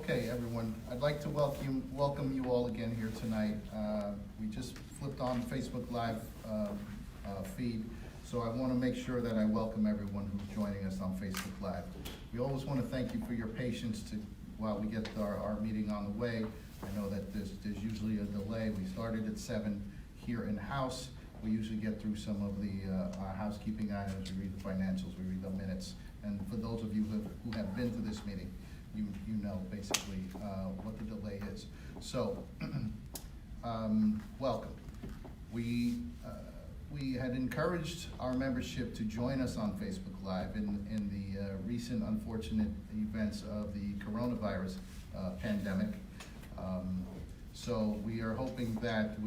Okay, everyone, I'd like to welcome you all again here tonight. We just flipped on Facebook Live feed, so I want to make sure that I welcome everyone who's joining us on Facebook Live. We always want to thank you for your patience while we get our meeting on the way. I know that there's usually a delay. We started at 7 here in-house. We usually get through some of the housekeeping items. We read the financials, we read the minutes. And for those of you who have been to this meeting, you know basically what the delay is. So, welcome. We had encouraged our membership to join us on Facebook Live in the recent unfortunate events of the coronavirus pandemic. So we are hoping that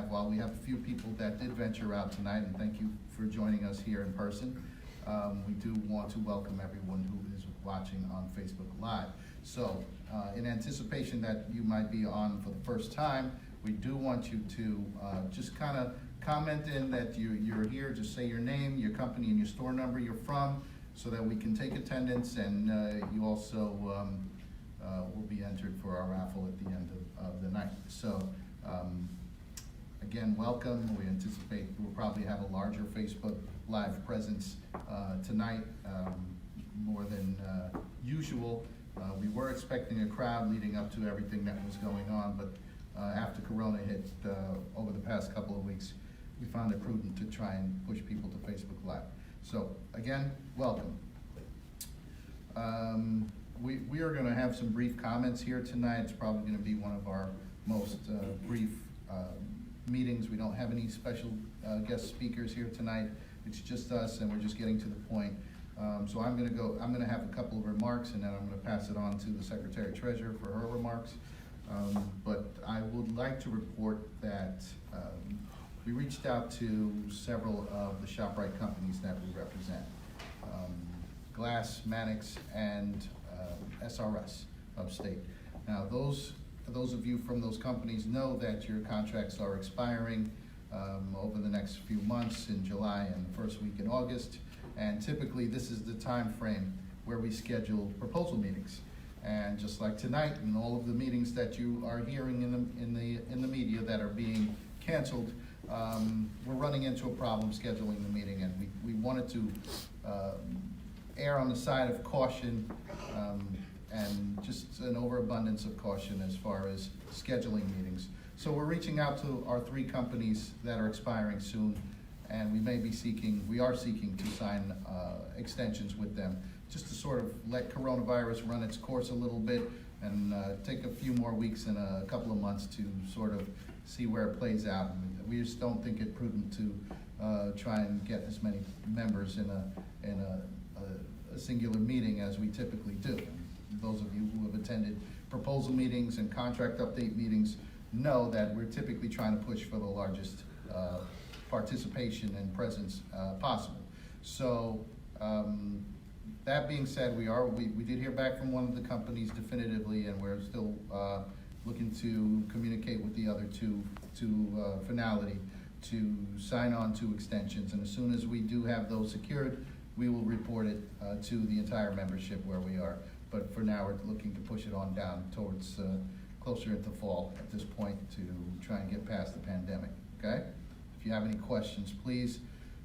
while we have a few people that did venture out tonight, and thank you for joining us here in person, we do want to welcome everyone who is watching on Facebook Live. So in anticipation that you might be on for the first time, we do want you to just kind of comment in that you're here. Just say your name, your company, and your store number you're from, so that we can take attendance, and you also will be entered for our raffle at the end of the night. So again, welcome. We anticipate we'll probably have a larger Facebook Live presence tonight, more than usual. We were expecting a crowd leading up to everything that was going on, but after Corona hit over the past couple of weeks, we found it prudent to try and push people to Facebook Live. So again, welcome. We are going to have some brief comments here tonight. It's probably going to be one of our most brief meetings. We don't have any special guest speakers here tonight. It's just us, and we're just getting to the point. So I'm going to have a couple of remarks, and then I'm going to pass it on to the Secretary Treasurer for her remarks. But I would like to report that we reached out to several of the ShopRite companies that we represent, Glass, Mannix, and SRS Upstate. Now, those of you from those companies know that your contracts are expiring over the next few months, in July and the first week in August. And typically, this is the time frame where we schedule proposal meetings. And just like tonight, and all of the meetings that you are hearing in the media that are being canceled, we're running into a problem scheduling the meeting, and we wanted to err on the side of caution, and just an overabundance of caution as far as scheduling meetings. So we're reaching out to our 3 companies that are expiring soon, and we are seeking to sign extensions with them, just to sort of let coronavirus run its course a little bit, and take a few more weeks and a couple of months to sort of see where it plays out. We just don't think it prudent to try and get as many members in a singular meeting as we typically do. Those of you who have attended proposal meetings and contract update meetings know that we're typically trying to push for the largest participation and presence possible. So that being said, we did hear back from one of the companies definitively, and we're still looking to communicate with the other 2 to finality to sign on to extensions. And as soon as we do have those secured, we will report it to the entire membership where we are. But for now, we're looking to push it on down towards closer into fall at this point to try and get past the pandemic, okay? If you have any questions, please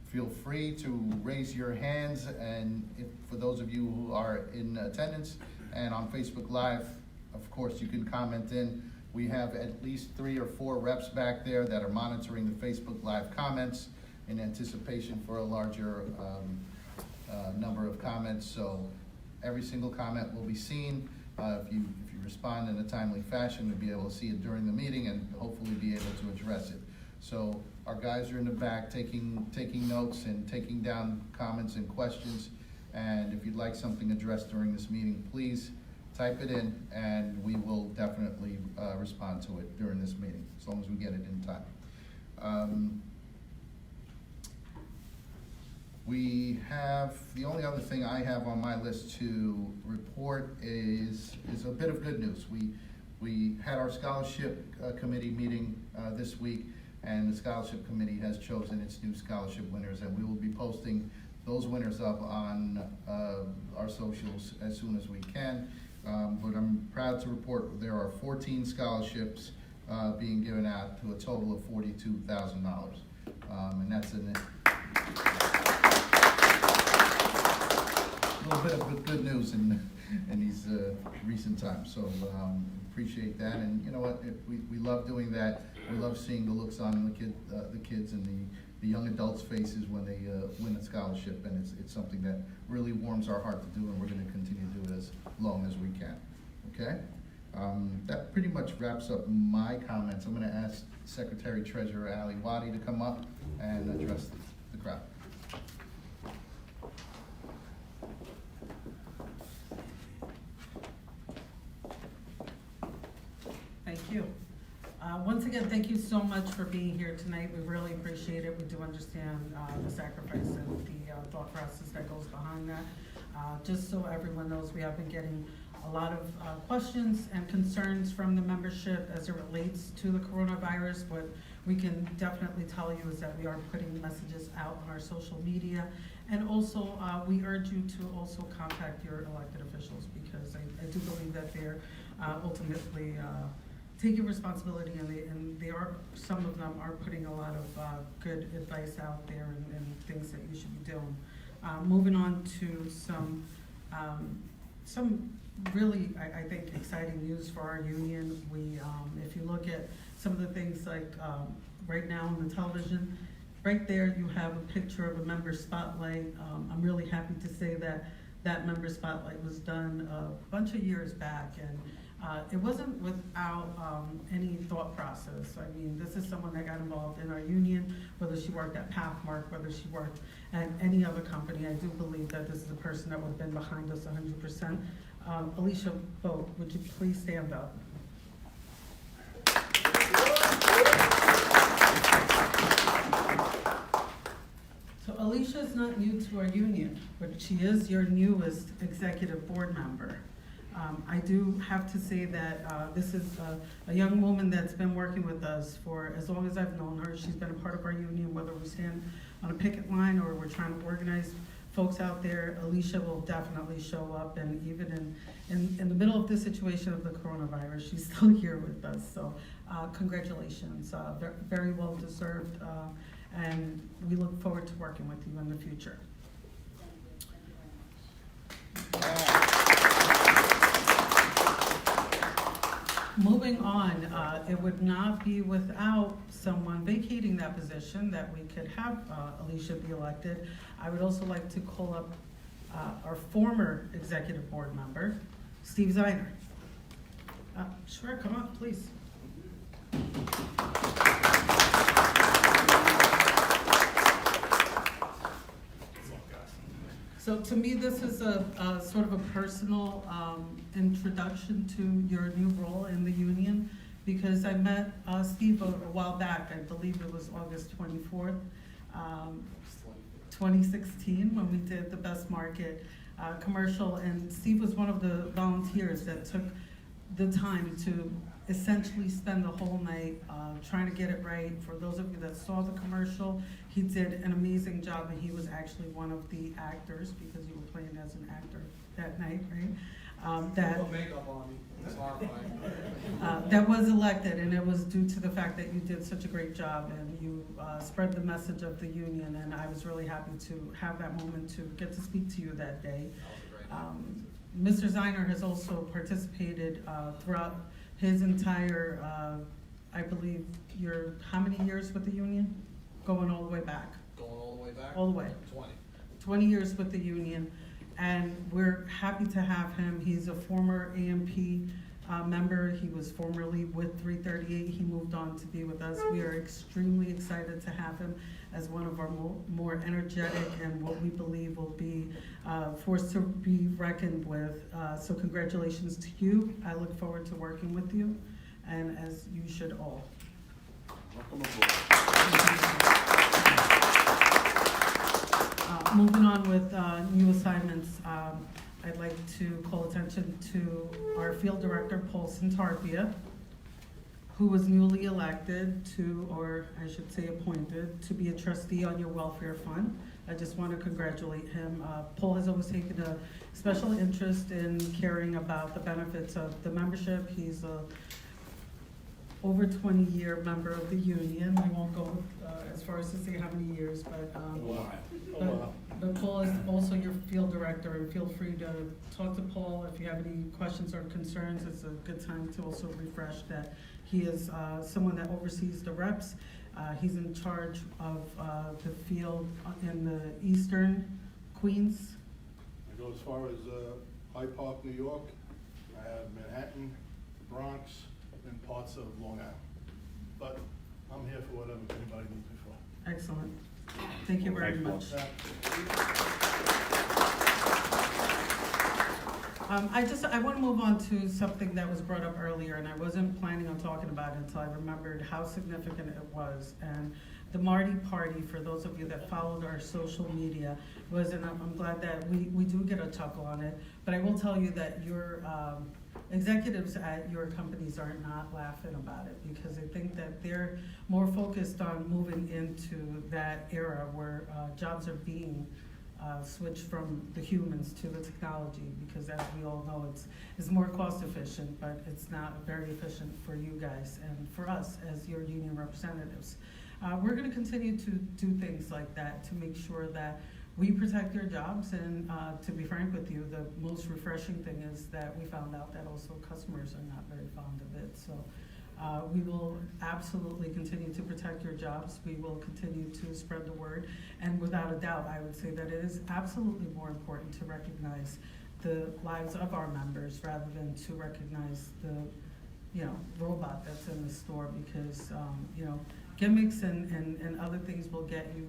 feel free to raise your hands. And for those of you who are in attendance and on Facebook Live, of course, you can comment in. We have at least 3 or 4 reps back there that are monitoring the Facebook Live comments in anticipation for a larger number of comments. So every single comment will be seen. If you respond in a timely fashion, we'll be able to see it during the meeting and hopefully be able to address it. So our guys are in the back taking notes and taking down comments and questions. And if you'd like something addressed during this meeting, please type it in, and we will definitely respond to it during this meeting, as long as we get it in time. We have, the only other thing I have on my list to report is a bit of good news. We had our scholarship committee meeting this week, and the scholarship committee has chosen its new scholarship winners, and we will be posting those winners up on our socials as soon as we can. But I'm proud to report there are 14 scholarships being given out to a total of $42,000. And that's a little bit of good news in these recent times. So appreciate that. And you know what? We love doing that. We love seeing the looks on the kids and the young adults' faces when they win a scholarship. And it's something that really warms our heart to do, and we're going to continue to do it as long as we can. Okay? That pretty much wraps up my comments. I'm going to ask Secretary Treasurer Ali Wadi to come up and address the crowd. Thank you. Once again, thank you so much for being here tonight. We really appreciate it. We do understand the sacrifice and the thought process that goes behind that. Just so everyone knows, we have been getting a lot of questions and concerns from the membership as it relates to the coronavirus. What we can definitely tell you is that we are putting messages out on our social media. And also, we urge you to also contact your elected officials, because I do believe that they're ultimately taking responsibility, and they are, some of them are putting a lot of good advice out there and things that you should be doing. Moving on to some really, I think, exciting news for our union. We, if you look at some of the things like right now on the television, right there you have a picture of a member spotlight. I'm really happy to say that that member spotlight was done a bunch of years back, and it wasn't without any thought process. I mean, this is someone that got involved in our union, whether she worked at Pathmark, whether she worked at any other company. I do believe that this is a person that would have been behind us 100%. Alicia Boat, would you please stand up? So Alicia is not new to our union, but she is your newest executive board member. I do have to say that this is a young woman that's been working with us for as long as I've known her. She's been a part of our union, whether we stand on a picket line or we're trying to organize folks out there. Alicia will definitely show up, and even in the middle of this situation of the coronavirus, she's still here with us. So congratulations, very well deserved, and we look forward to working with you in the future. Moving on, it would not be without someone vacating that position that we could have Alicia be elected. I would also like to call up our former executive board member, Steve Zeiner. Sure, come up, please. So to me, this is a sort of a personal introduction to your new role in the union, because I met Steve a while back. I believe it was August 24th, 2016, when we did the Best Market commercial, and Steve was one of the volunteers that took the time to essentially spend the whole night trying to get it right. For those of you that saw the commercial, he did an amazing job, and he was actually one of the actors, because you were playing as an actor that night, right? That makeup on me. It's horrifying. that was elected, and it was due to the fact that you did such a great job, and you spread the message of the union, and I was really happy to have that moment to get to speak to you that day. Mr. Zeiner has also participated throughout his entire, I believe, how many years with the union? Going all the way back. Going all the way back? All the way. 20. 20 years with the union, and we're happy to have him. He's a former AMP member. He was formerly with 338. He moved on to be with us. We are extremely excited to have him as one of our more energetic and what we believe will be forced to be reckoned with. So congratulations to you. I look forward to working with you, and as you should all. Welcome aboard. Moving on with new assignments, I'd like to call attention to our field director, Paul Santarpia, who was newly elected to, or I should say appointed, to be a trustee on your welfare fund. I just want to congratulate him. Paul has always taken a special interest in caring about the benefits of the membership. He's a over 20-year member of the union. We won't go as far as to say how many years, but Paul is also your field director, and feel free to talk to Paul if you have any questions or concerns. It's a good time to also refresh that he is someone that oversees the reps. He's in charge of the field in the eastern Queens. I go as far as Hyde Park, New York. I have Manhattan, the Bronx, and parts of Long Island. But I'm here for whatever anybody needs me for. Excellent. Thank you very much. I want to move on to something that was brought up earlier, and I wasn't planning on talking about it until I remembered how significant it was. And the Marty Party, for those of you that followed our social media, was, and I'm glad that we do get a chuckle on it, but I will tell you that your executives at your companies are not laughing about it, because I think that they're more focused on moving into that era where jobs are being switched from the humans to the technology, because as we all know, it's more cost efficient, but it's not very efficient for you guys and for us as your union representatives. We're gonna continue to do things like that to make sure that we protect your jobs, and to be frank with you, the most refreshing thing is that we found out that also customers are not very fond of it. So we will absolutely continue to protect your jobs. We will continue to spread the word. And without a doubt, I would say that it is absolutely more important to recognize the lives of our members rather than to recognize the, robot that's in the store, because, gimmicks and other things will get you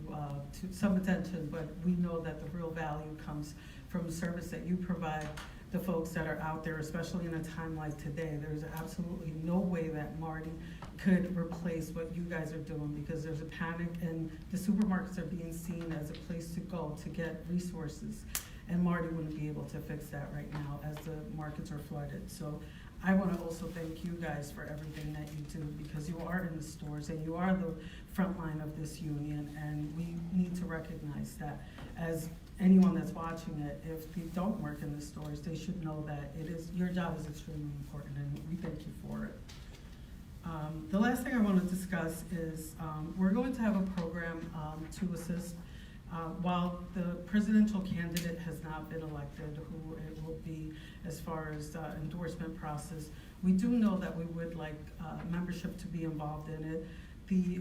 to some attention, but we know that the real value comes from the service that you provide the folks that are out there, especially in a time like today. There's absolutely no way that Marty could replace what you guys are doing, because there's a panic and the supermarkets are being seen as a place to go to get resources. And Marty wouldn't be able to fix that right now as the markets are flooded. So I want to also thank you guys for everything that you do, because you are in the stores and you are the front line of this union, and we need to recognize that. As anyone that's watching it, if they don't work in the stores, they should know that your job is extremely important, and we thank you for it. The last thing I want to discuss is we're going to have a program to assist. While the presidential candidate has not been elected, who it will be as far as endorsement process, we do know that we would like membership to be involved in it. The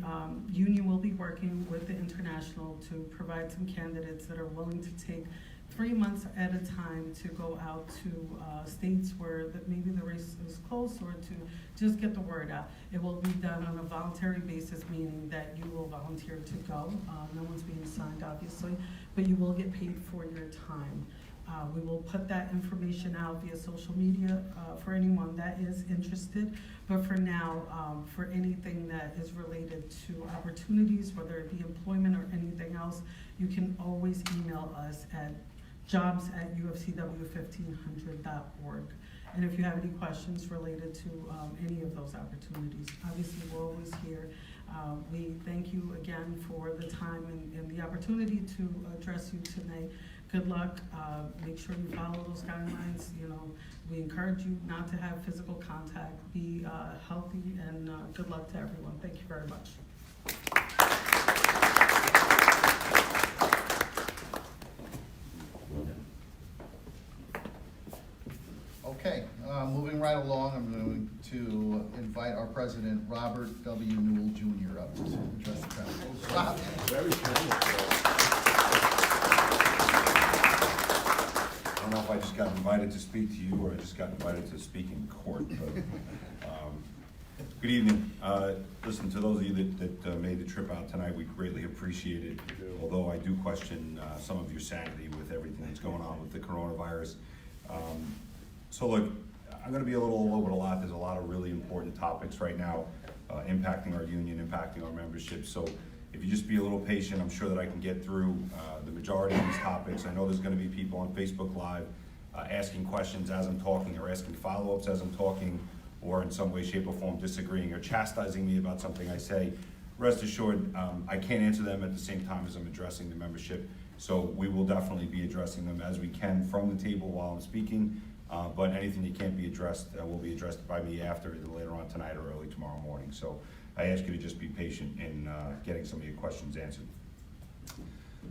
union will be working with the International to provide some candidates that are willing to take 3 months at a time to go out to states where maybe the race is close, or to just get the word out. It will be done on a voluntary basis, meaning that you will volunteer to go. No one's being signed, obviously, but you will get paid for your time. We will put that information out via social media for anyone that is interested. But for now, for anything that is related to opportunities, whether it be employment or anything else, you can always email us at jobs@ufcw1500.org. And if you have any questions related to any of those opportunities, obviously we're always here. We thank you again for the time and the opportunity to address you tonight. Good luck. Make sure you follow those guidelines. We encourage you not to have physical contact. Be healthy, and good luck to everyone. Thank you very much. Okay, moving right along, I'm going to invite our president, Robert W. Newell Jr. up to address the crowd. Rob. Very formal. I don't know if I just got invited to speak to you or I just got invited to speak in court, but good evening. Listen, to those of you that made the trip out tonight, we greatly appreciate it. Although I do question some of your sanity with everything that's going on with the coronavirus. So look, I'm gonna be a little all over the lot. There's a lot of really important topics right now impacting our union, impacting our membership. So if you just be a little patient, I'm sure that I can get through the majority of these topics. I know there's gonna be people on Facebook Live asking questions as I'm talking, or asking follow-ups as I'm talking, or in some way, shape, or form disagreeing or chastising me about something I say. Rest assured, I can't answer them at the same time as I'm addressing the membership, So we will definitely be addressing them as we can from the table while I'm speaking. But anything that can't be addressed will be addressed by me after, either later on tonight or early tomorrow morning. So I ask you to just be patient in getting some of your questions answered.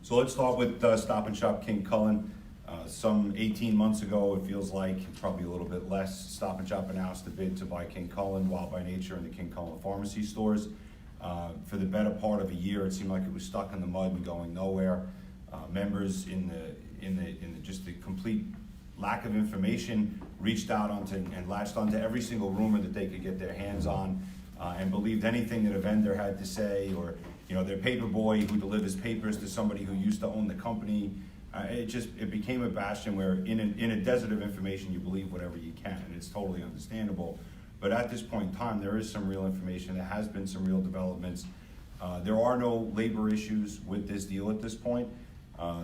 So let's start with Stop and Shop King Cullen. Some 18 months ago, it feels like, probably a little bit less, Stop and Shop announced a bid to buy King Cullen, Wild by Nature, and the King Cullen pharmacy stores. For the better part of a year, it seemed like it was stuck in the mud and going nowhere. Members in just the complete lack of information reached out onto and latched onto every single rumor that they could get their hands on, and believed anything that a vendor had to say, or their paper boy who delivers papers to somebody who used to own the company. It became a bastion where in a desert of information you believe whatever you can, and it's totally understandable. But at this point in time, there is some real information. There has been some real developments. There are no labor issues with this deal at this point.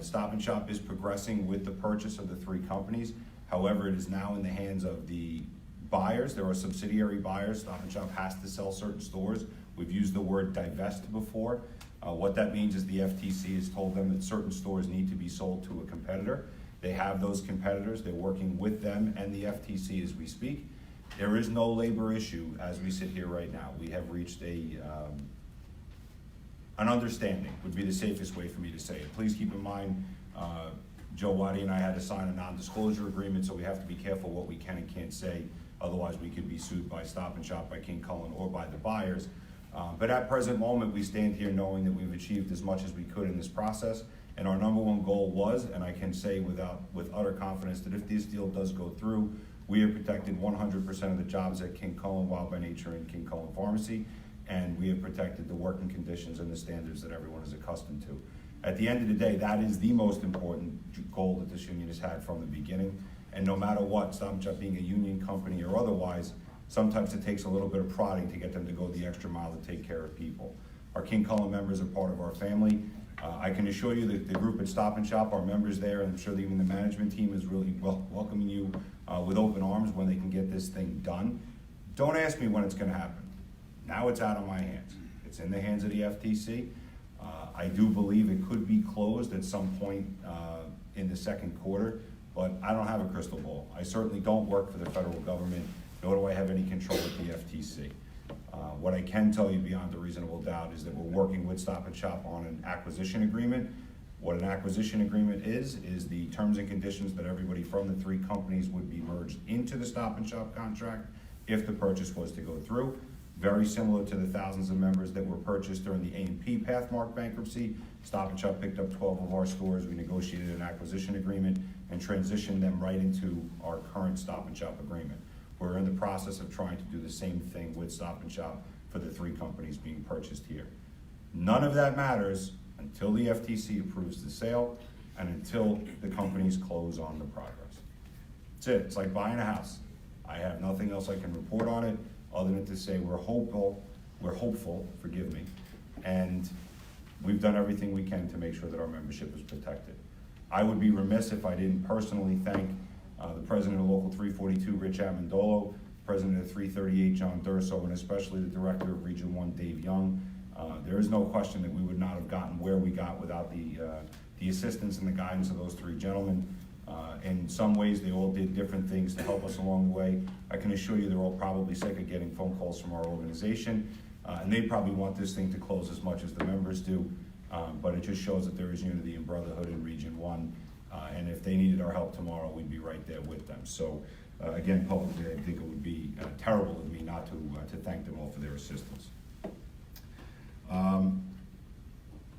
Stop and Shop is progressing with the purchase of the 3 companies. However, it is now in the hands of the buyers. There are subsidiary buyers. Stop and Shop has to sell certain stores. We've used the word divest before. What that means is the FTC has told them that certain stores need to be sold to a competitor. They have those competitors. They're working with them and the FTC as we speak. There is no labor issue as we sit here right now. We have reached an understanding, would be the safest way for me to say it. Please keep in mind, Joe Waddy and I had to sign a non-disclosure agreement, so we have to be careful what we can and can't say. Otherwise, we could be sued by Stop and Shop, by King Cullen, or by the buyers. But at present moment, we stand here knowing that we've achieved as much as we could in this process. And our number one goal was, and I can say with utter confidence, that if this deal does go through, we have protected 100% of the jobs at King Cullen, Wild by Nature, and King Cullen Pharmacy. And we have protected the working conditions and the standards that everyone is accustomed to. At the end of the day, that is the most important goal that this union has had from the beginning. And no matter what, Stop and Shop being a union company or otherwise, sometimes it takes a little bit of prodding to get them to go the extra mile to take care of people. Our King Cullen members are part of our family. I can assure you that the group at Stop and Shop, our members there, and I'm sure that even the management team is really welcoming you with open arms when they can get this thing done. Don't ask me when it's gonna happen. Now it's out of my hands. It's in the hands of the FTC. I do believe it could be closed at some point in the second quarter, but I don't have a crystal ball. I certainly don't work for the federal government, nor do I have any control with the FTC. What I can tell you beyond a reasonable doubt is that we're working with Stop and Shop on an acquisition agreement. What an acquisition agreement is the terms and conditions that everybody from the 3 companies would be merged into the Stop and Shop contract if the purchase was to go through. Very similar to the thousands of members that were purchased during the A&P Pathmark bankruptcy. Stop and Shop picked up 12 of our stores. We negotiated an acquisition agreement and transitioned them right into our current Stop and Shop agreement. We're in the process of trying to do the same thing with Stop and Shop for the 3 companies being purchased here. None of that matters until the FTC approves the sale and until the companies close on the progress. That's it. It's like buying a house. I have nothing else I can report on it other than to say we're hopeful, forgive me, and we've done everything we can to make sure that our membership is protected. I would be remiss if I didn't personally thank the president of Local 342, Rich Amandolo, president of 338, John Durso, and especially the director of Region 1, Dave Young. There is no question that we would not have gotten where we got without the assistance and the guidance of those 3 gentlemen. In some ways, they all did different things to help us along the way. I can assure you they're all probably sick of getting phone calls from our organization, and they probably want this thing to close as much as the members do, but it just shows that there is unity and brotherhood in Region 1, and if they needed our help tomorrow, we'd be right there with them. So, again, publicly, I think it would be terrible of me not to thank them all for their assistance.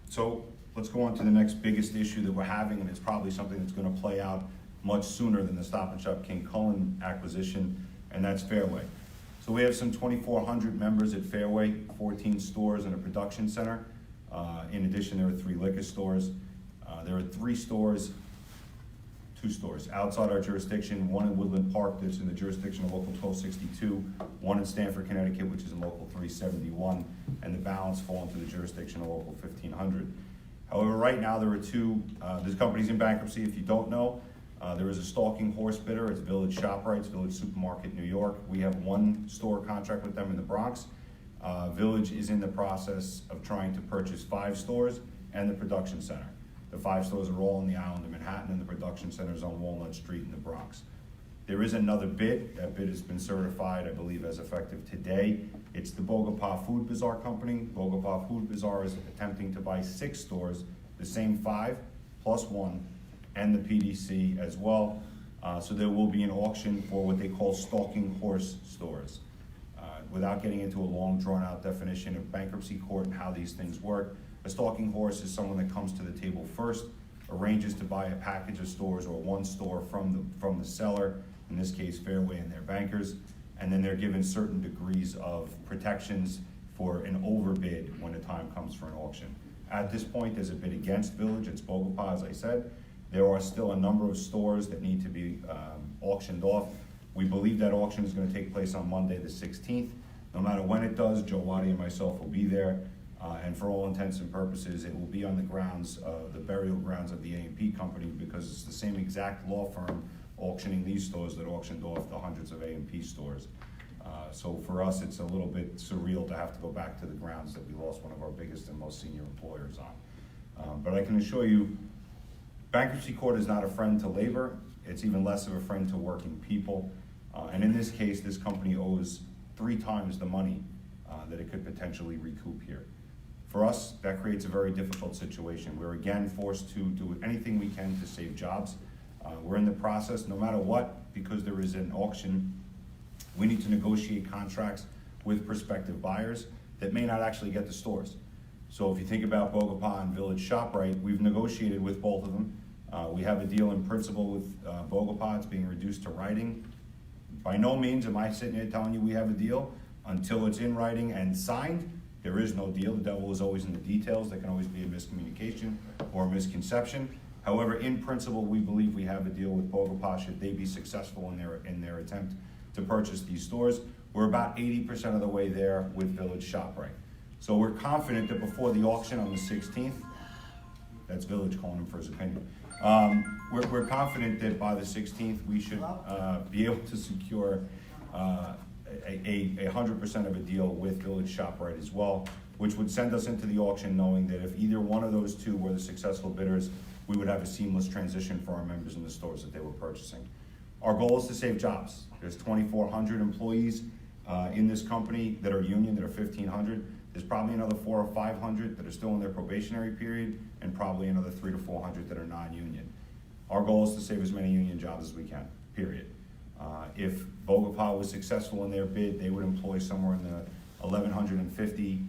So let's go on to the next biggest issue that we're having, and it's probably something that's going to play out much sooner than the Stop and Shop King Cullen acquisition, and that's Fairway. So we have some 2,400 members at Fairway, 14 stores and a production center. In addition, there are 3 liquor stores. There are 2 stores outside our jurisdiction, one in Woodland Park that's in the jurisdiction of Local 1262, one in Stamford, Connecticut, which is in Local 371, and the balance fall into the jurisdiction of Local 1500. However, right now there are 2, this company's in bankruptcy if you don't know. There is a stalking horse bidder, it's Village ShopRights, Village Supermarket, New York. We have 1 store contract with them in the Bronx. Village is in the process of trying to purchase 5 stores and the production center. The 5 stores are all on the island of Manhattan, and the production center is on Walnut Street in the Bronx. There is another bid. That bid has been certified, I believe, as effective today. It's the Bogopah Food Bazaar Company. Bogopah Food Bazaar is attempting to buy 6 stores, the same 5 plus 1, and the PDC as well. So there will be an auction for what they call stalking horse stores. Without getting into a long, drawn-out definition of bankruptcy court and how these things work, a stalking horse is someone that comes to the table first, arranges to buy a package of stores or one store from the seller, in this case Fairway and their bankers, and then they're given certain degrees of protections for an overbid when the time comes for an auction. At this point, there's a bid against Village. It's Bogopah, as I said. There are still a number of stores that need to be auctioned off. We believe that auction is going to take place on Monday the 16th. No matter when it does, Joe Waddy and myself will be there. And for all intents and purposes, it will be on the grounds, the burial grounds of the A&P company, because it's the same exact law firm auctioning these stores that auctioned off the hundreds of A&P stores. So for us, it's a little bit surreal to have to go back to the grounds that we lost one of our biggest and most senior employers on. But I can assure you, bankruptcy court is not a friend to labor. It's even less of a friend to working people. And in this case, this company owes 3 times the money that it could potentially recoup here. For us, that creates a very difficult situation. We're again forced to do anything we can to save jobs. We're in the process, no matter what, because there is an auction, we need to negotiate contracts with prospective buyers that may not actually get the stores. So if you think about Bogopah and Village ShopRite, we've negotiated with both of them. We have a deal in principle with Bogopah. It's being reduced to writing. By no means am I sitting here telling you we have a deal. Until it's in writing and signed, there is no deal. The devil is always in the details. There can always be a miscommunication or a misconception. However, in principle, we believe we have a deal with Bogopah should they be successful in their attempt to purchase these stores. We're about 80% of the way there with Village ShopRite. So we're confident that before the auction on the 16th, that's Village calling him for his opinion. We're confident that by the 16th, we should be able to secure a 100% of a deal with Village ShopRite as well, which would send us into the auction knowing that if either one of those two were the successful bidders, we would have a seamless transition for our members in the stores that they were purchasing. Our goal is to save jobs. There's 2,400 employees in this company that are union, that are 1,500. There's probably another 400 or 500 that are still in their probationary period, and probably another 300 to 400 that are non-union. Our goal is to save as many union jobs as we can, period. If Bogopah was successful in their bid, they would employ somewhere in the 1,150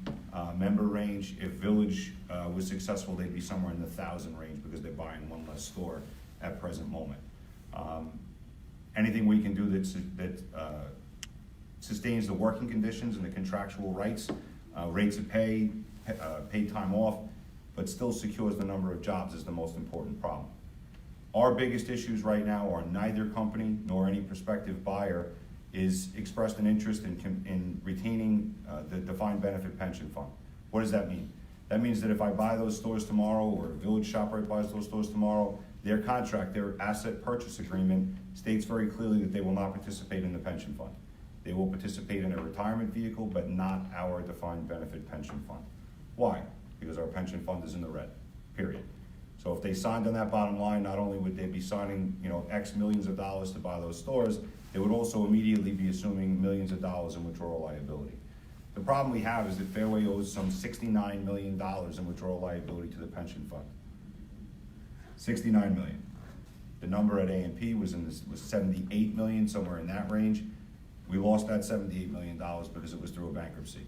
member range. If Village was successful, they'd be somewhere in the 1,000 range because they're buying one less store at present moment. Anything we can do that sustains the working conditions and the contractual rights, rates of pay, paid time off, but still secures the number of jobs is the most important problem. Our biggest issues right now are neither company nor any prospective buyer is expressed an interest in retaining the defined benefit pension fund. What does that mean? That means that if I buy those stores tomorrow, or Village ShopRite buys those stores tomorrow, their contract, their asset purchase agreement states very clearly that they will not participate in the pension fund. They will participate in a retirement vehicle, but not our defined benefit pension fund. Why? Because our pension fund is in the red, period. So if they signed on that bottom line, not only would they be signing, X millions of dollars to buy those stores, they would also immediately be assuming millions of dollars in withdrawal liability. The problem we have is that Fairway owes some $69 million in withdrawal liability to the pension fund. $69 million. The number at A&P was 78 million, somewhere in that range. We lost that $78 million because it was through a bankruptcy.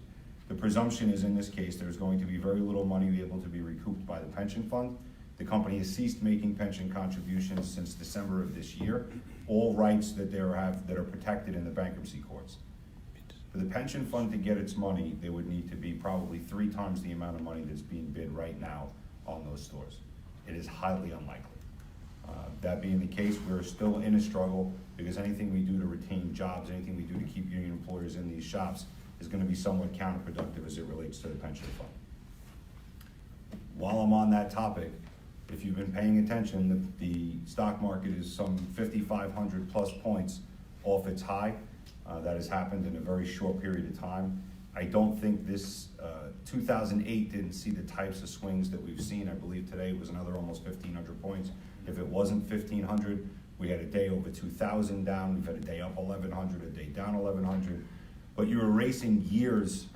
The presumption is in this case there's going to be very little money able to be recouped by the pension fund. The company has ceased making pension contributions since December of this year. All rights that that are protected in the bankruptcy courts. For the pension fund to get its money, there would need to be probably 3 times the amount of money that's being bid right now on those stores. It is highly unlikely. That being the case, we're still in a struggle because anything we do to retain jobs, anything we do to keep union employers in these shops is going to be somewhat counterproductive as it relates to the pension fund. While I'm on that topic, if you've been paying attention, the stock market is some 5,500 plus points off its high. That has happened in a very short period of time. I don't think this, 2008 didn't see the types of swings that we've seen. I believe today was another almost 1,500 points. If it wasn't 1,500, we had a day over 2,000 down, we've had a day up 1,100, a day down 1,100. But you're erasing years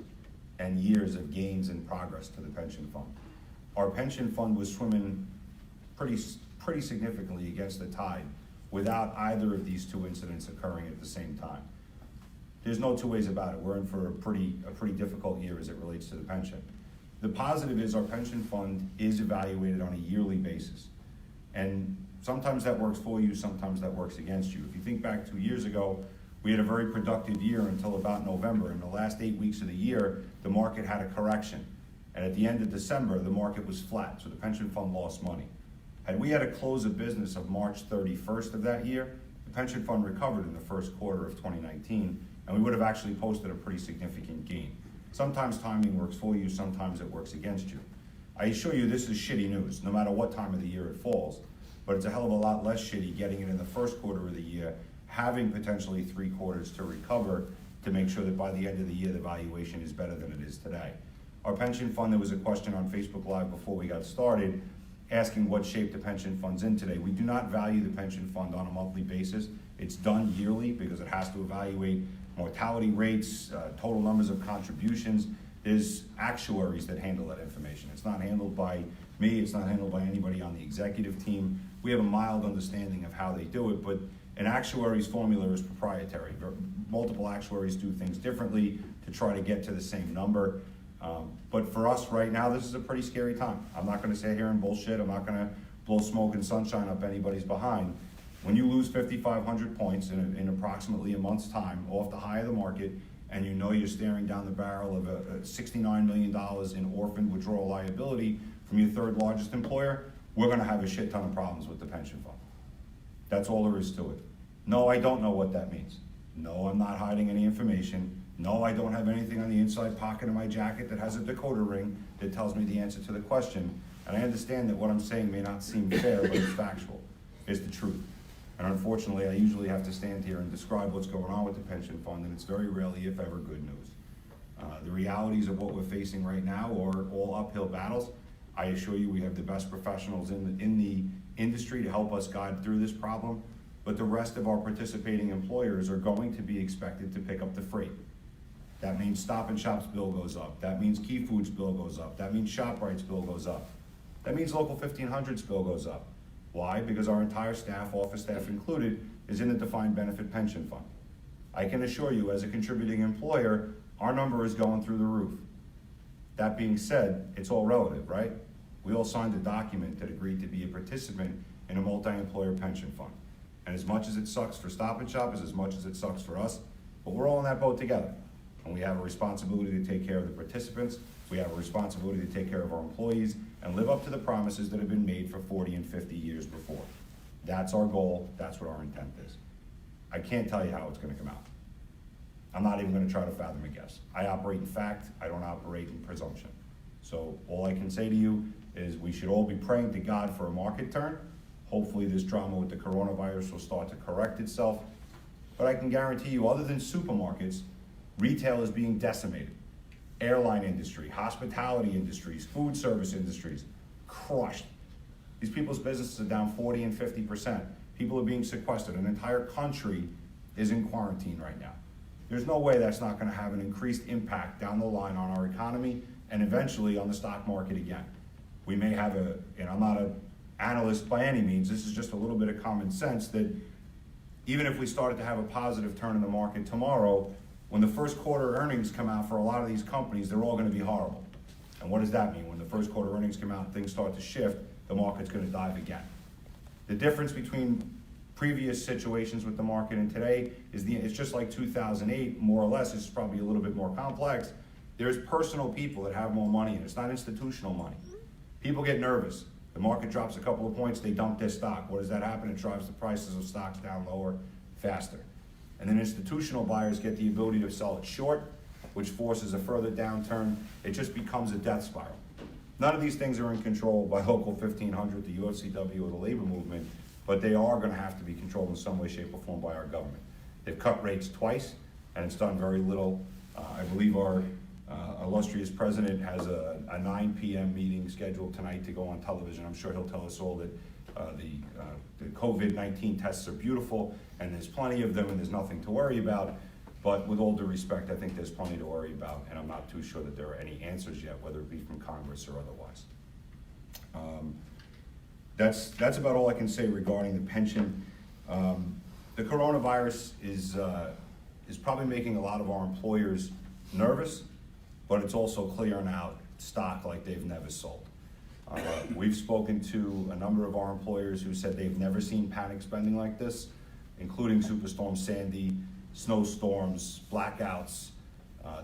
and years of gains and progress to the pension fund. Our pension fund was swimming pretty significantly against the tide without either of these two incidents occurring at the same time. There's no two ways about it. We're in for a pretty difficult year as it relates to the pension. The positive is our pension fund is evaluated on a yearly basis. And sometimes that works for you, sometimes that works against you. If you think back 2 years ago, we had a very productive year until about November. In the last 8 weeks of the year, the market had a correction. And at the end of December, the market was flat, so the pension fund lost money. Had we had a close of business of March 31st of that year, the pension fund recovered in the first quarter of 2019, and we would have actually posted a pretty significant gain. Sometimes timing works for you, sometimes it works against you. I assure you this is shitty news, no matter what time of the year it falls, but it's a hell of a lot less shitty getting it in the first quarter of the year, having potentially 3 quarters to recover to make sure that by the end of the year, the valuation is better than it is today. Our pension fund, there was a question on Facebook Live before we got started, asking what shape the pension fund's in today. We do not value the pension fund on a monthly basis. It's done yearly because it has to evaluate mortality rates, total numbers of contributions. There's actuaries that handle that information. It's not handled by me, it's not handled by anybody on the executive team. We have a mild understanding of how they do it, but an actuary's formula is proprietary. Multiple actuaries do things differently to try to get to the same number. But for us right now, this is a pretty scary time. I'm not gonna sit here and bullshit. I'm not gonna blow smoke and sunshine up anybody's behind. When you lose 5,500 points in approximately a month's time off the high of the market, and you know you're staring down the barrel of a $69 million in orphaned withdrawal liability from your 3rd largest employer, we're gonna have a shit ton of problems with the pension fund. That's all there is to it. No, I don't know what that means. No, I'm not hiding any information. No, I don't have anything on the inside pocket of my jacket that has a decoder ring that tells me the answer to the question. And I understand that what I'm saying may not seem fair, but it's factual. It's the truth. And unfortunately, I usually have to stand here and describe what's going on with the pension fund, and it's very rarely, if ever, good news. The realities of what we're facing right now are all uphill battles. I assure you we have the best professionals in the industry to help us guide through this problem, but the rest of our participating employers are going to be expected to pick up the freight. That means Stop and Shop's bill goes up. That means Key Food's bill goes up. That means ShopRite's bill goes up. That means Local 1500's bill goes up. Why? Because our entire staff, office staff included, is in the defined benefit pension fund. I can assure you, as a contributing employer, our number is going through the roof. That being said, it's all relative, right? We all signed a document that agreed to be a participant in a multi-employer pension fund. And as much as it sucks for Stop and Shop is as much as it sucks for us, but we're all in that boat together. And we have a responsibility to take care of the participants, we have a responsibility to take care of our employees, and live up to the promises that have been made for 40 and 50 years before. That's our goal, that's what our intent is. I can't tell you how it's gonna come out. I'm not even gonna try to fathom a guess. I operate in fact, I don't operate in presumption. So all I can say to you is we should all be praying to God for a market turn. Hopefully this drama with the coronavirus will start to correct itself. But I can guarantee you, other than supermarkets, retail is being decimated. Airline industry, hospitality industries, food service industries, crushed. These people's businesses are down 40 and 50%. People are being sequestered. An entire country is in quarantine right now. There's no way that's not gonna have an increased impact down the line on our economy and eventually on the stock market again. We may have and I'm not an analyst by any means, this is just a little bit of common sense that even if we started to have a positive turn in the market tomorrow, when the first quarter earnings come out for a lot of these companies, they're all gonna be horrible. And what does that mean? When the first quarter earnings come out and things start to shift, the market's gonna dive again. The difference between previous situations with the market and today is it's just like 2008, more or less. It's probably a little bit more complex. There's personal people that have more money, and it's not institutional money. People get nervous. The market drops a couple of points, they dump their stock. What does that happen? It drives the prices of stocks down lower faster. And then institutional buyers get the ability to sell it short, which forces a further downturn. It just becomes a death spiral. None of these things are in control by Local 1500, the UFCW, or the labor movement, but they are gonna have to be controlled in some way, shape, or form by our government. They've cut rates twice, and it's done very little. I believe our illustrious president has a 9 p.m. meeting scheduled tonight to go on television. I'm sure he'll tell us all that the COVID-19 tests are beautiful, and there's plenty of them, and there's nothing to worry about. But with all due respect, I think there's plenty to worry about, and I'm not too sure that there are any answers yet, whether it be from Congress or otherwise. That's about all I can say regarding the pension. The coronavirus is probably making a lot of our employers nervous, but it's also clearing out stock like they've never sold. We've spoken to a number of our employers who said they've never seen panic spending like this, including Superstorm Sandy, snowstorms, blackouts.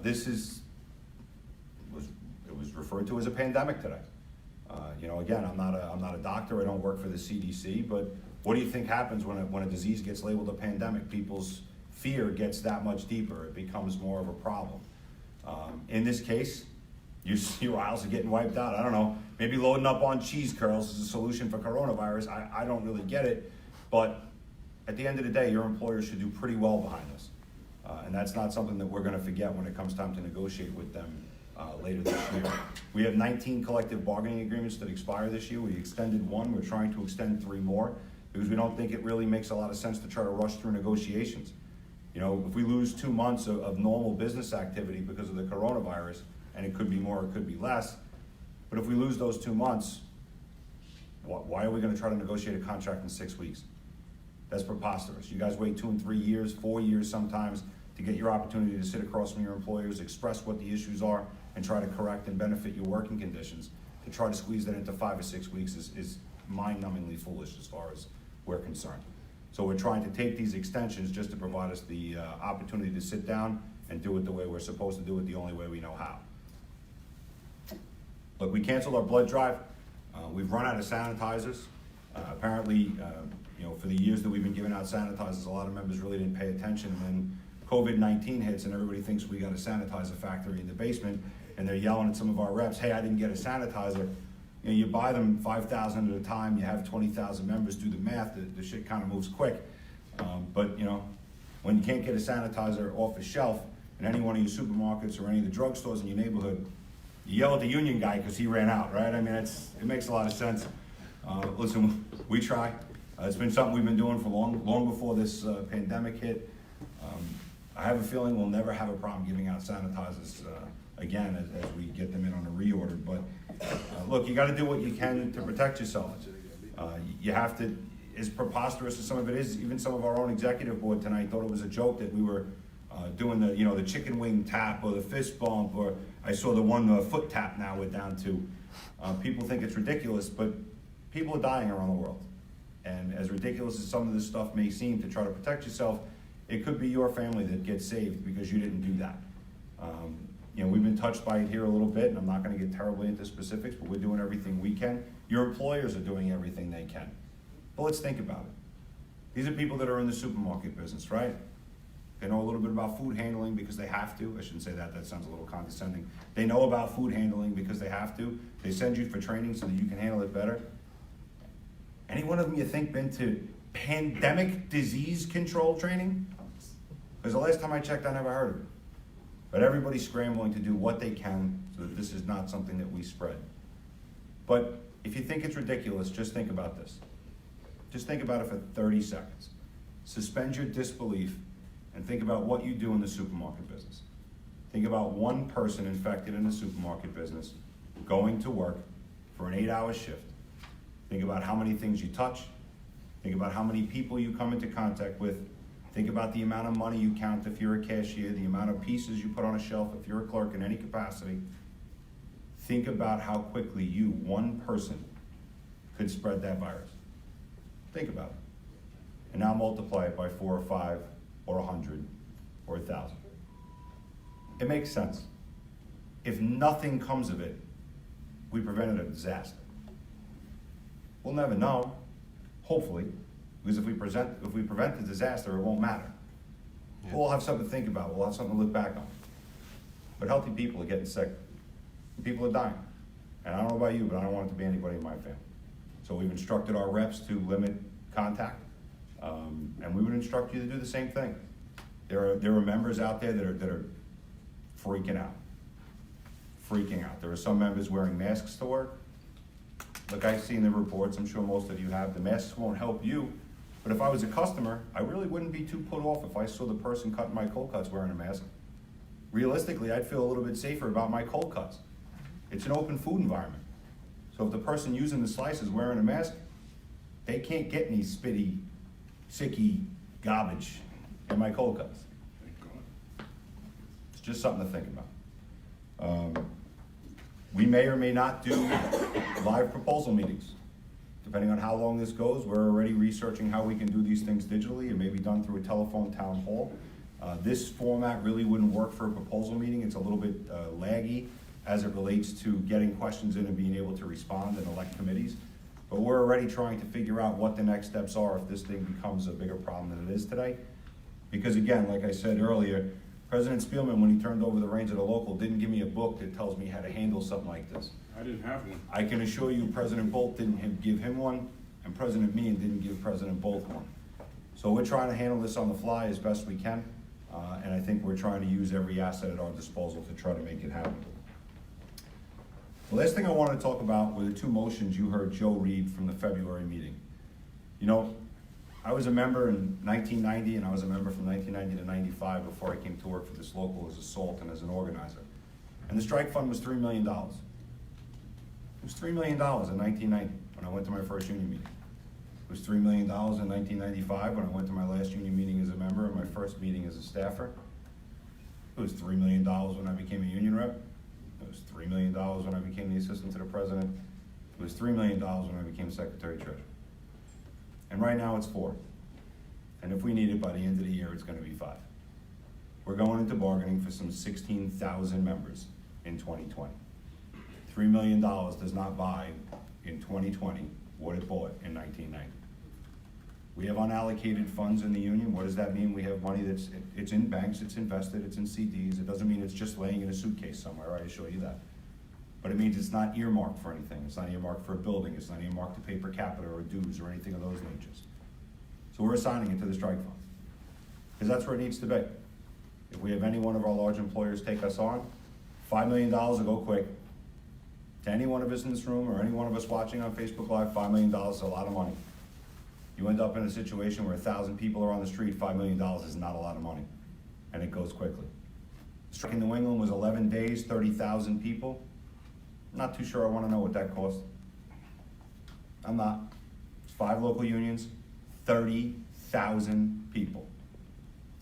It was referred to as a pandemic today. Again, I'm not a doctor. I don't work for the CDC, but what do you think happens when a disease gets labeled a pandemic? People's fear gets that much deeper. It becomes more of a problem. In this case, your aisles are getting wiped out. I don't know, maybe loading up on cheese curls is a solution for coronavirus. I don't really get it, but at the end of the day, your employer should do pretty well behind this. And that's not something that we're gonna forget when it comes time to negotiate with them later this year. We have 19 collective bargaining agreements that expire this year. We extended one, we're trying to extend 3 more, because we don't think it really makes a lot of sense to try to rush through negotiations. If we lose 2 months of normal business activity because of the coronavirus, and it could be more, it could be less, but if we lose those 2 months, why are we gonna try to negotiate a contract in 6 weeks? That's preposterous. You guys wait 2 and 3 years, 4 years sometimes, to get your opportunity to sit across from your employers, express what the issues are, and try to correct and benefit your working conditions. To try to squeeze that into 5 or 6 weeks is mind-numbingly foolish as far as we're concerned. So we're trying to take these extensions just to provide us the opportunity to sit down and do it the way we're supposed to do it, the only way we know how. Look, we canceled our blood drive. We've run out of sanitizers. Apparently, for the years that we've been giving out sanitizers, a lot of members really didn't pay attention. And then COVID-19 hits and everybody thinks we got a sanitizer factory in the basement, and they're yelling at some of our reps, hey, I didn't get a sanitizer. You buy them 5,000 at a time, you have 20,000 members, do the math, the shit kind of moves quick. But when you can't get a sanitizer off the shelf in any one of your supermarkets or any of the drugstores in your neighborhood, you yell at the union guy because he ran out, right? I mean, it makes a lot of sense. Listen, we try. It's been something we've been doing for long before this pandemic hit. I have a feeling we'll never have a problem giving out sanitizers again as we get them in on a reorder. But look, you got to do what you can to protect yourself. You have to, as preposterous as some of it is, even some of our own executive board tonight thought it was a joke that we were doing the chicken wing tap or the fist bump, or I saw the one foot tap now we're down to. People think it's ridiculous, but people are dying around the world. And as ridiculous as some of this stuff may seem to try to protect yourself, it could be your family that gets saved because you didn't do that. We've been touched by it here a little bit, and I'm not going to get terribly into specifics, but we're doing everything we can. Your employers are doing everything they can. But let's think about it. These are people that are in the supermarket business, right? They know a little bit about food handling because they have to. I shouldn't say that, that sounds a little condescending. They know about food handling because they have to. They send you for training so that you can handle it better. Any one of them you think been to pandemic disease control training? Because the last time I checked, I never heard of it. But everybody's scrambling to do what they can so that this is not something that we spread. But if you think it's ridiculous, just think about this. Just think about it for 30 seconds. Suspend your disbelief and think about what you do in the supermarket business. Think about one person infected in the supermarket business going to work for an 8-hour shift. Think about how many things you touch. Think about how many people you come into contact with. Think about the amount of money you count if you're a cashier, the amount of pieces you put on a shelf if you're a clerk in any capacity. Think about how quickly you, one person, could spread that virus. Think about it. And now multiply it by 4 or 5 or 100 or 1,000. It makes sense. If nothing comes of it, we prevented a disaster. We'll never know, hopefully, because if we prevent the disaster, it won't matter. Yeah. We'll all have something to think about. We'll have something to look back on. But healthy people are getting sick. People are dying. And I don't know about you, but I don't want it to be anybody in my family. So we've instructed our reps to limit contact. And we would instruct you to do the same thing. There are members out there that are freaking out. freaking out. There are some members wearing masks to work. Look, I've seen the reports, I'm sure most of you have. The masks won't help you, but if I was a customer, I really wouldn't be too put off if I saw the person cutting my cold cuts wearing a mask. Realistically, I'd feel a little bit safer about my cold cuts. It's an open food environment. So if the person using the slice is wearing a mask, they can't get any spitty, sicky garbage in my cold cuts. It's just something to think about. We may or may not do live proposal meetings. Depending on how long this goes, we're already researching how we can do these things digitally. It may be done through a telephone town hall. This format really wouldn't work for a proposal meeting. It's a little bit laggy as it relates to getting questions in and being able to respond and elect committees. But we're already trying to figure out what the next steps are if this thing becomes a bigger problem than it is today. Because again, like I said earlier, President Spielman, when he turned over the reins of the local, didn't give me a book that tells me how to handle something like this. I didn't have one. I can assure you President Bolt didn't give him one, and President Meehan didn't give President Bolt one. So we're trying to handle this on the fly as best we can, and I think we're trying to use every asset at our disposal to try to make it happen. The last thing I wanted to talk about were the two motions you heard Joe read from the February meeting. You know, I was a member in 1990, and I was a member from 1990 to 95 before I came to work for this local as a SALT and as an organizer. And the strike fund was $3 million. It was $3 million in 1990 when I went to my first union meeting. It was $3 million in 1995 when I went to my last union meeting as a member and my first meeting as a staffer. It was $3 million when I became a union rep. It was $3 million when I became the assistant to the president. It was $3 million when I became secretary treasurer. And right now it's 4. And if we need it by the end of the year, it's gonna be 5. We're going into bargaining for some 16,000 members in 2020. $3 million does not buy in 2020 what it bought in 1990. We have unallocated funds in the union. What does that mean? We have money it's in banks, it's invested, it's in CDs. It doesn't mean it's just laying in a suitcase somewhere, I assure you that. But it means it's not earmarked for anything. It's not earmarked for a building. It's not earmarked to pay per capita or dues or anything of those natures. So we're assigning it to the strike fund, because that's where it needs to be. If we have any one of our large employers take us on, $5 million will go quick. To any one of us in this room or any one of us watching on Facebook Live, $5 million is a lot of money. You end up in a situation where 1,000 people are on the street, $5 million is not a lot of money, and it goes quickly. The strike in New England was 11 days, 30,000 people. Not too sure I want to know what that cost. I'm not. It's 5 local unions, 30,000 people,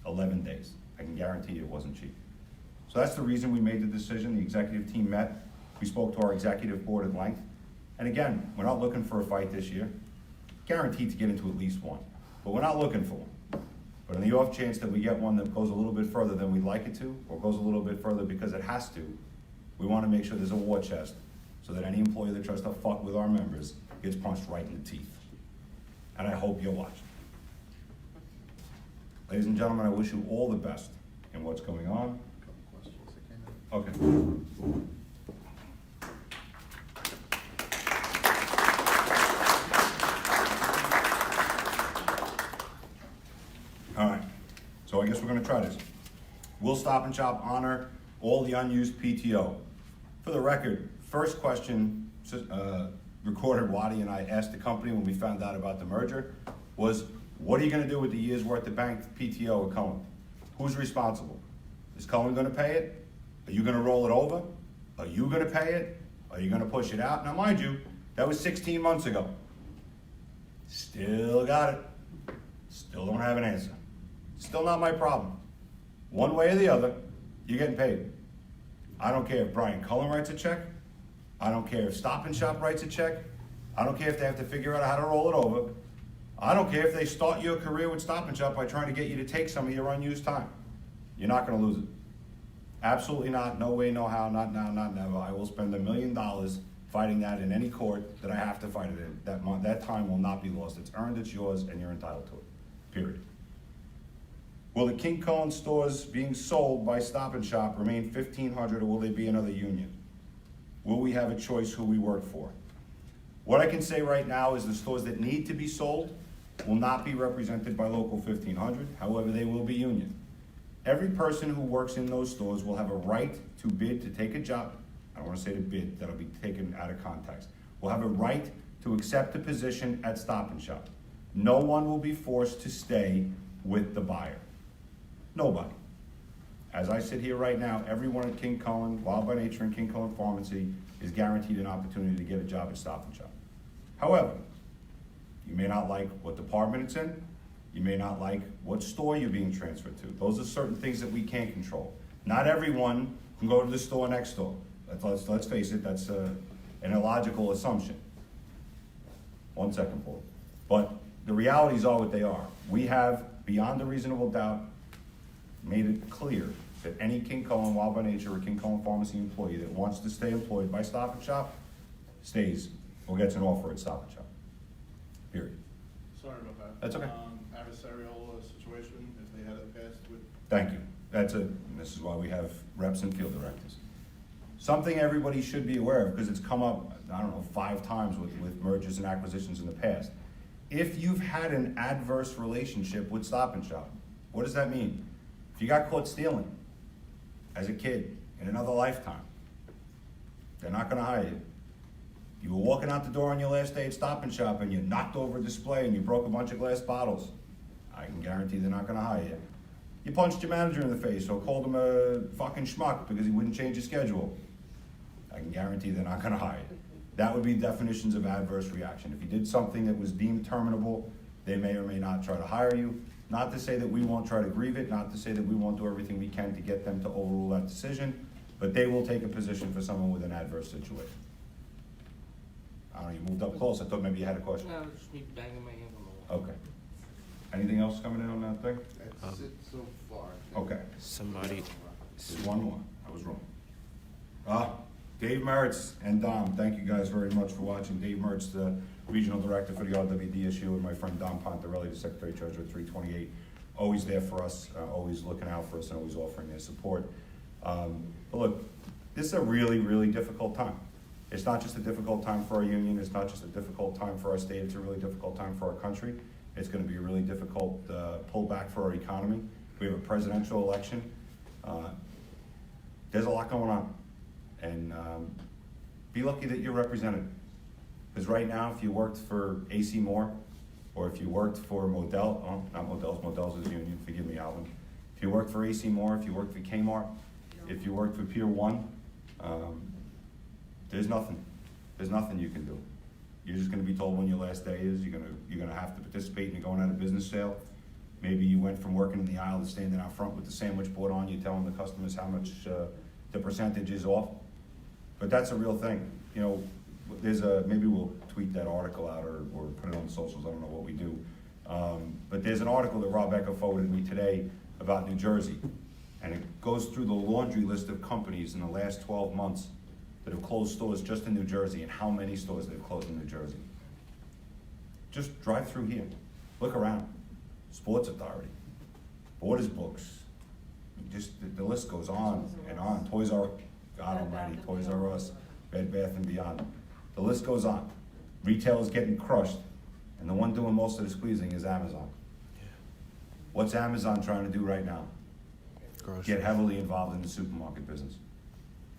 11 days. I can guarantee you it wasn't cheap. So that's the reason we made the decision. The executive team met. We spoke to our executive board at length. And again, we're not looking for a fight this year. Guaranteed to get into at least one, but we're not looking for one. But in the off chance that we get one that goes a little bit further than we'd like it to, or goes a little bit further because it has to, we want to make sure there's a war chest so that any employee that tries to fuck with our members gets punched right in the teeth. And I hope you'll watch. Ladies and gentlemen, I wish you all the best in what's going on. Couple questions that came in. Okay. All right, so I guess we're gonna try this. Will Stop and Shop honor all the unused PTO? For the record, first question Recorder Waddy and I asked the company when we found out about the merger was, what are you gonna do with the year's worth of banked PTO at Cohen? Who's responsible? Is Cohen gonna pay it? Are you gonna roll it over? Are you gonna pay it? Are you gonna push it out? Now mind you, that was 16 months ago. Still got it. Still don't have an answer. Still not my problem. One way or the other, you're getting paid. I don't care if Brian Cullen writes a check. I don't care if Stop and Shop writes a check. I don't care if they have to figure out how to roll it over. I don't care if they start your career with Stop and Shop by trying to get you to take some of your unused time. You're not gonna lose it. Absolutely not, no way, no how, not now, not never. I will spend $1 million fighting that in any court that I have to fight it in. That time will not be lost. It's earned, it's yours, and you're entitled to it, period. Will the King Cohen stores being sold by Stop and Shop remain 1,500, or will they be another union? Will we have a choice who we work for? What I can say right now is the stores that need to be sold will not be represented by Local 1500, however, they will be union. Every person who works in those stores will have a right to bid to take a job I don't wanna say the bid, that'll be taken out of context, will have a right to accept a position at Stop and Shop. No one will be forced to stay with the buyer. Nobody. As I sit here right now, everyone at King Cullen, Wild by Nature and King Cullen Pharmacy is guaranteed an opportunity to get a job at Stop and Shop. However, you may not like what department it's in, you may not like what store you're being transferred to. Those are certain things that we can't control. Not everyone can go to the store next door. Let's face it, that's an illogical assumption. 1 second, Paul. But the realities are what they are. We have, beyond a reasonable doubt, made it clear that any King Cullen, Wild by Nature, or King Cullen Pharmacy employee that wants to stay employed by Stop and Shop stays or gets an offer at Stop and Shop. Period. Sorry about that. That's okay. Adversarial situation, if they had it passed with. Thank you. This is why we have reps and field directors. Something everybody should be aware of, because it's come up, I don't know, 5 times with mergers and acquisitions in the past. If you've had an adverse relationship with Stop and Shop, what does that mean? If you got caught stealing as a kid in another lifetime, they're not gonna hire you. You were walking out the door on your last day at Stop and Shop and you knocked over a display and you broke a bunch of glass bottles, I can guarantee they're not gonna hire you. You punched your manager in the face or called him a fucking schmuck because he wouldn't change his schedule, I can guarantee they're not gonna hire you. That would be definitions of adverse reaction. If you did something that was deemed terminable, they may or may not try to hire you. Not to say that we won't try to grieve it, not to say that we won't do everything we can to get them to overrule that decision, but they will take a position for someone with an adverse situation. I don't know, you moved up close, I thought maybe you had a question. No, just me banging my hand on the wall. Okay. Anything else coming in on that thing? That's it so far. Okay, Somebody, there's one more, I was wrong. Dave Meritz and Dom, thank you guys very much for watching. Dave Meritz, the Regional Director for the RWDSU, and my friend Don Pontarelli, the Secretary Treasurer at 328, always there for us, always looking out for us, and always offering their support. But look, this is a really, really difficult time. It's not just a difficult time for our union, it's not just a difficult time for our state, it's a really difficult time for our country. It's gonna be a really difficult pullback for our economy. We have a presidential election. There's a lot going on. And be lucky that you're represented. Because right now, if you worked for AC Moore, or if you worked for Modell, not Modell's is union, forgive me, Alvin. If you worked for AC Moore, if you worked for Kmart, if you worked for Pier 1, there's nothing you can do. You're just gonna be told when your last day is, you're gonna have to participate in a going out of business sale. Maybe you went from working in the aisle to standing out front with the sandwich board on, you're telling the customers how much the percentage is off. But that's a real thing. You know, maybe we'll tweet that article out or put it on socials, I don't know what we do. But there's an article that Rob Ecker forwarded me today about New Jersey. And it goes through the laundry list of companies in the last 12 months that have closed stores just in New Jersey and how many stores they've closed in New Jersey. Just drive through here, look around. Sports Authority, Borders Books, just the list goes on and on. Toys R, God almighty, Toys R Us, Bed Bath & Beyond. The list goes on. Retail is getting crushed, and the one doing most of the squeezing is Amazon. What's Amazon trying to do right now? Get heavily involved in the supermarket business.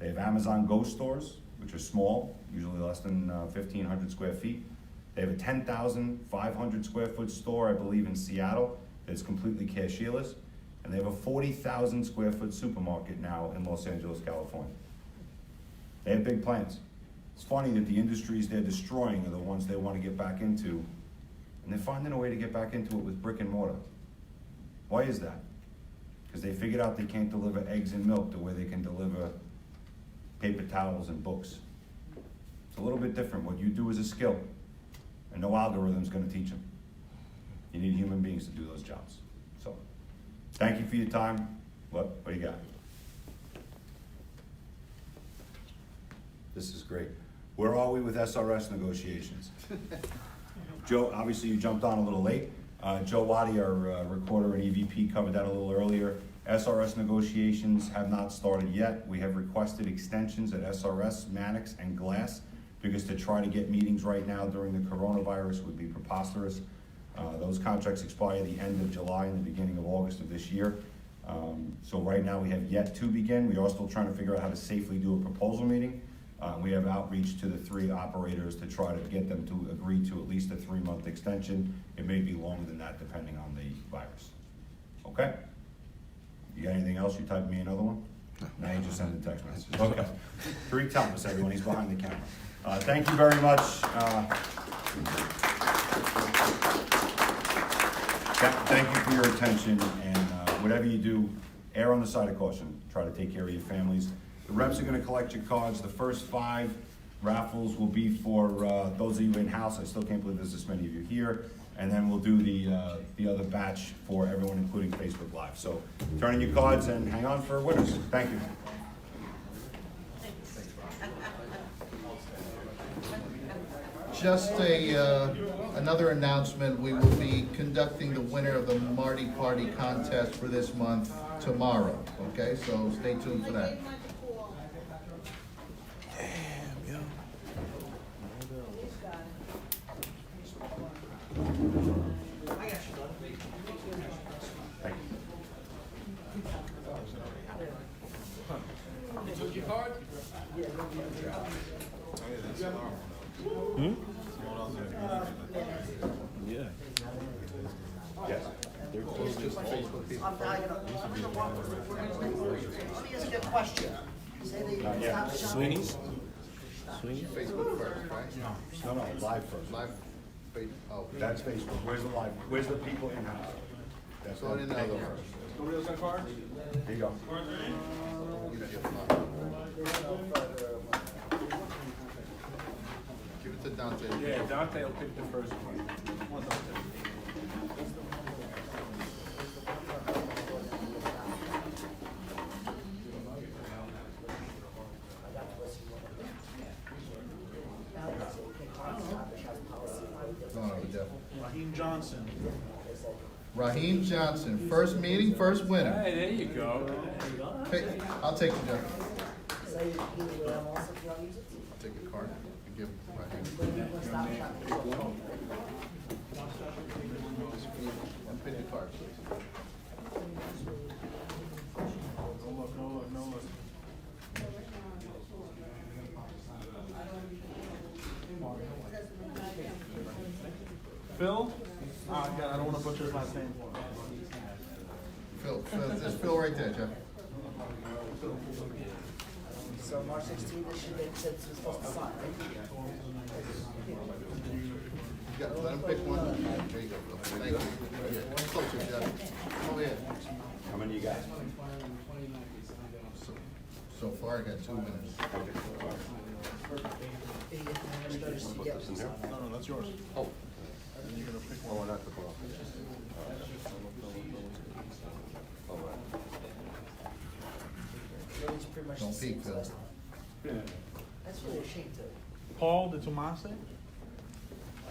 They have Amazon Go stores, which are small, usually less than 1,500 square feet. They have a 10,500 square foot store, I believe, in Seattle that's completely cashierless. And they have a 40,000 square foot supermarket now in Los Angeles, California. They have big plans. It's funny that the industries they're destroying are the ones they want to get back into, and they're finding a way to get back into it with brick and mortar. Why is that? Because they figured out they can't deliver eggs and milk the way they can deliver paper towels and books. It's a little bit different. What you do is a skill, and no algorithm's gonna teach them. You need human beings to do those jobs. So, thank you for your time. What do you got? This is great. Where are we with SRS negotiations? Joe, obviously you jumped on a little late. Joe Waddy, our recorder and EVP, covered that a little earlier. SRS negotiations have not started yet. We have requested extensions at SRS, Mannix, and Glass, because to try to get meetings right now during the coronavirus would be preposterous. Those contracts expire the end of July and the beginning of August of this year. So right now, we have yet to begin. We are still trying to figure out how to safely do a proposal meeting. We have outreach to the 3 operators to try to get them to agree to at least a 3-month extension. It may be longer than that depending on the virus. Okay? You got anything else? You type me another one? Now you just send a text message. Okay. Tariq Thomas, everyone, he's behind the camera. Thank you very much. Thank you for your attention, and whatever you do, err on the side of caution. Try to take care of your families. The reps are gonna collect your cards. The first 5 raffles will be for those of you in-house. I still can't believe there's this many of you here. And then we'll do the other batch for everyone, including Facebook Live. So turn in your cards and hang on for winners. Thank you. Just another announcement, we will be conducting the winner of the Marty Party contest for this month tomorrow, okay? So stay tuned for that. Yes. Let me ask you a question. Say they yet. stop shopping. Facebook first, right? No, live first. Live, oh. That's Facebook. Where's the live? Where's the people in-house? That's So in the other first. Nobody else got cards? Here you go. Give it to Dante. Yeah, Dante will pick the first one. Raheem Johnson. Raheem Johnson, first meeting, first winner. Hey, there you go. I'll take the Jeff. Say you also if you want to use it. Take a card and give Raheem. Stop shopping. And pick the card, please. No look. Phil? God, I don't want to butcher his last name. Phil, there's Phil right there, Jeff. So March 16th, this year they said it's supposed to sign, right? Let him pick one. There you go, Phil. Thank you. Yeah, come closer, Jeff. Come over here. How many you got? So far, I got 2 winners. No, that's yours. Oh. And you're gonna pick Oh, one. not the ball. Oh, right. It's pretty much the Don't same peek, Phil. size. That's really a shame too. Paul de Tomase?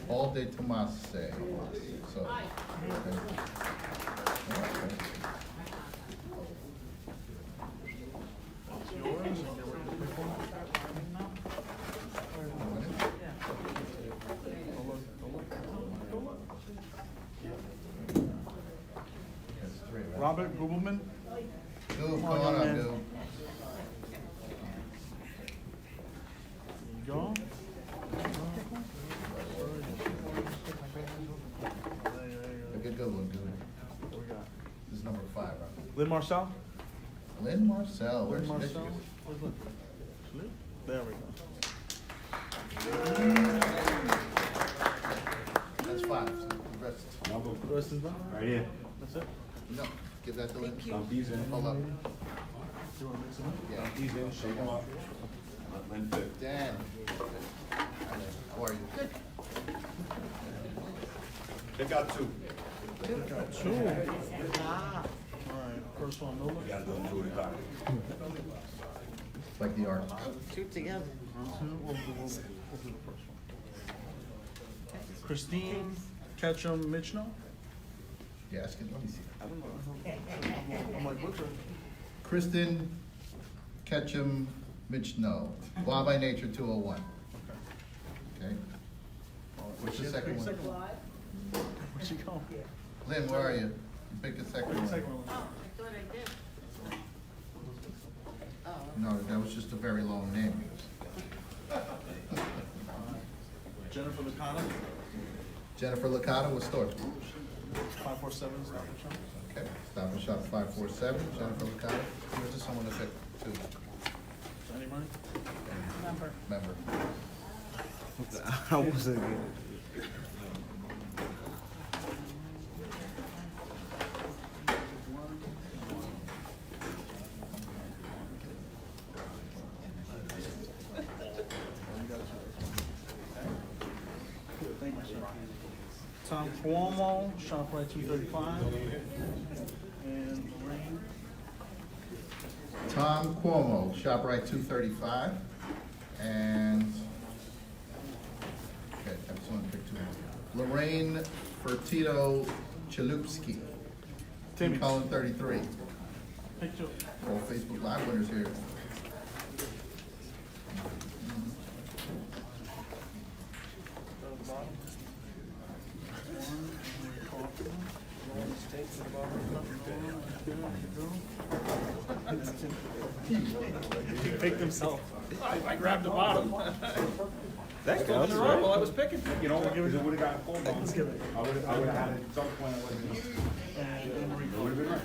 All day Tomase. So. Okay. Yours, and get ready to pick one. That's 3, right? Robert Gubelman? Dude, come on up, dude. There you go. Look at good one, dude. What we got? This is number 5, right? Lynn Marcel? Lynn Marcel, where's Lynn Marcel? Michigan? Where's Lynn? Lynn? There we go. That's 5, so the rest. The rest is done? Right here. That's it? No, give that to Lynn. Dumpy's in. Hold up. You wanna mix them up? Yeah. Dumpy's in, shake them up. Let Lynn pick. Dan. How are you? Good. Pick out 2. Got 2. Ah, All right, first one, no You look. gotta do them 2 at a time. It's like the art. two together. We'll do the first one. Christine Ketchum Michno? Yeah, let me see. I don't know. I'm like, butcher. Kristen Ketchum Michno, Law by Nature 201. Okay. What's the second one? Where'd she go? Lynn, where are you? You picked the second Where'd the one. second one? No, that was just a very long name. Jennifer Licata, Jennifer Licata, what store? 547 Stop and Shop. Okay, Stop and Shop 547, Jennifer Licata. Or is this someone that picked two? Any money? Member. I wasn't. Thank you, sir. Tom Cuomo, ShopRite 235. And Lorraine. Tom Cuomo, ShopRite 235. And, okay, I just want to pick two. Lorraine Fertito Chalupski, Timmy. Colin 33. Pick two. All Facebook Live winners here. Down the bottom. One, Henry Kaufman. He picked himself. I grabbed the bottom. That counts, I right? was picking. You know what, because it would've gotten called on. Let's give it. I would've had it at some point, I would've been, And Henry it would've been right.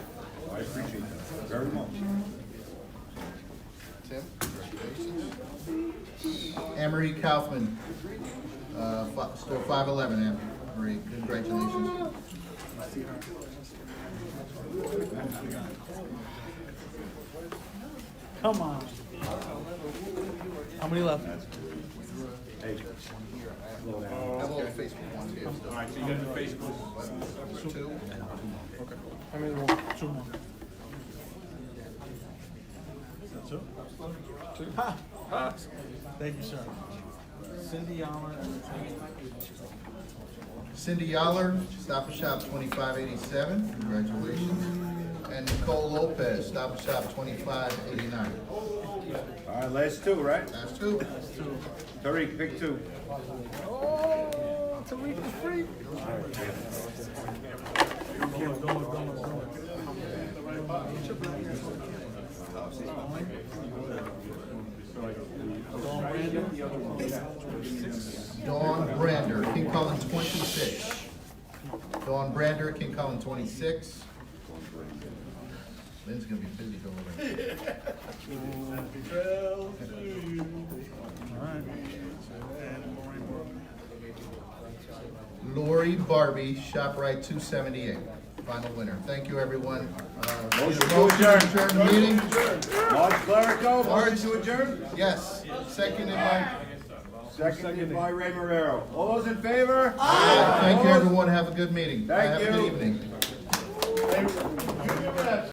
I appreciate that very much. Tim, congratulations. Anne-Marie Kaufman, store 511, Anne-Marie, congratulations. Come on. How many left? Hey, I have all the Facebook ones here all still. right, so you got the Facebook. Two. How many more? Two more. Two? Two? Ha! Thank you, sir. Cindy Allen. Cindy Yoller, Stop and Shop 2587, congratulations. And Nicole Lopez, Stop and Shop 2589. All right, last two, right? That's two. Tariq, pick two. Oh, Tariq is free. Dawn Brander, King Cullen 26. Dawn Brander, King Cullen 26. Lynn's gonna be busy over there. Alright. And Lorraine Brooke. Lori Barbie, ShopRite 278, final winner. Thank you, everyone. Motion to Motion adjourn. adjourn the meeting? Mark Clerico, motion to adjourn? Yes, seconded by. Seconded by Ray Marrero. All those in favor? Thank you, everyone. Have a good meeting. Thank Have a you. good evening.